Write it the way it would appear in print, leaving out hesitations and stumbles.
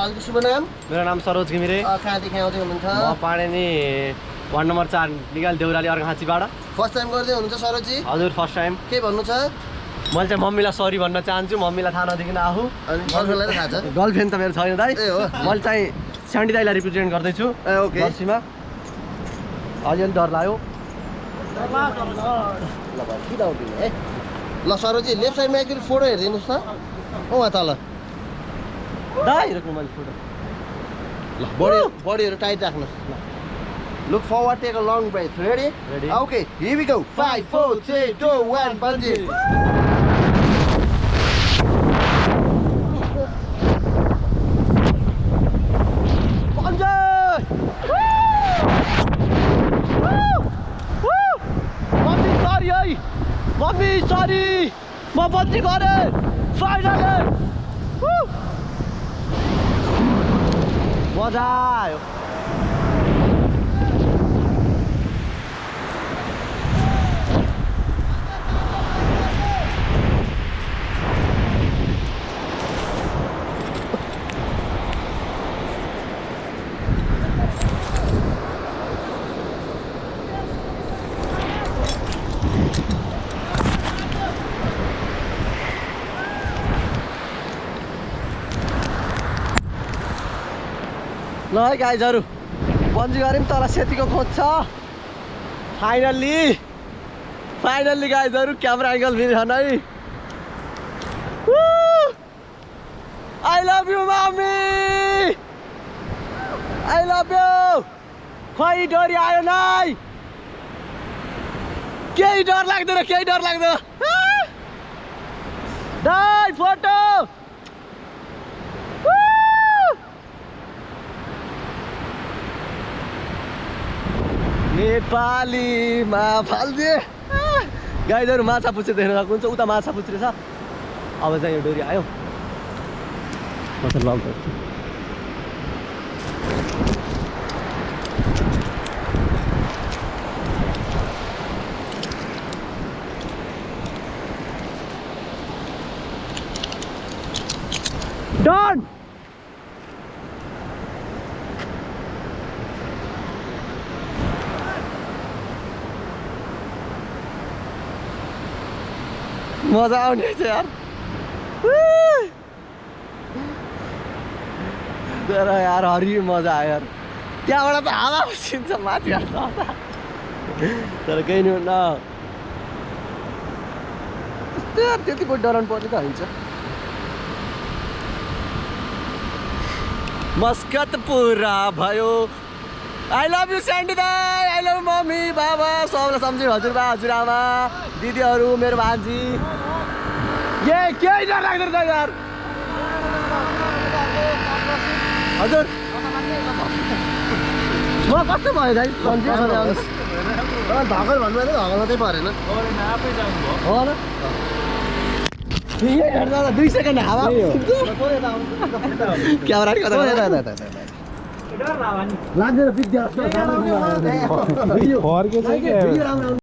हजुरको शुभ नाम? मेरो नाम सरोज घिमिरे। कहाँदेखि आउँदै हुनुहुन्छ? म पाडेनी 1 नम्बर 4 निगाल देउराली अर्घाँचीबाट। फर्स्ट टाइम गर्दै हुनुहुन्छ सरोजी? हजुर फर्स्ट टाइम। के भन्नु छ? मैले चाहिँ मम्मीलाई सरी भन्न चाहन्छु, मम्मीलाई थाहा नदेखिन आफू। अनि गर्लफ्रेन्डलाई थाहा छ? गर्लफ्रेन्ड त मेरो छैन दाइ। ए हो। मैले चाहिँ स्यान्डी दाइलाई रिप्रेजेन्ट गर्दैछु। ए ओके। जर्सीमा अलिअलि डर लाग्यो। ल भाइ किन उभिने है? ल सरोजी लेफ्ट साइडमा एकचोटि फोटो हेरिदिनुहोस् त। वहाँ तल दाइ हेरेको मैले फोटो। ल बडीहरू टाइट राख्नुहोस्। ल Look forward, take a long breath. Ready? Ready. Okay, here we go. 5, 4, 3, 2, 1, bungee. Bungee! Mommy, sorry, hey! Mommy, sorry! म बन्जी गरेँ! Finally! मजा आयो। ल है गाइजहरू बन्जी गऱ्यौँ तल सेतीको खोज छ। फाइनल्ली गाइजहरू क्यामेरा एङ्गल मिलेन है। I love you mummy, I love you. खै डोरी आयो नै, केही डर लाग्दैन, केही डर लाग्दैन। दाइ फोटो नेपालीमा फाल्दिए। गाइजहरू माछा पुच्छे देख्न गएको हुन्छ, उता माछा पुच्छे छ। अब चाहिँ यो डोरी आयो। डन। मजा आउने छ यार। तर यार हरि मजा आयो यार। त्यहाँबाट त हावा उसिन्छ माथि हाल्छ तर केही नि हुन्न। त्यति पो डराउनु पर्ने त हुन्छ। मस्कत पुरा भयो। आई लभ यु स्यान्डी दाइ, आई लभ मम्मी बाबा सबलाई सम्झिनु, हजुरबा हजुरआमा दिदीहरू मेरो भान्जी। ए केही डर लाग्दैन त यार। हजुर म कस्तो भयो दाइ? धगल भन्नुभयो त धगल मात्रै परेन। हो न 2 सेकेन्ड हावा क्यामेरा लाग्दैन विद्या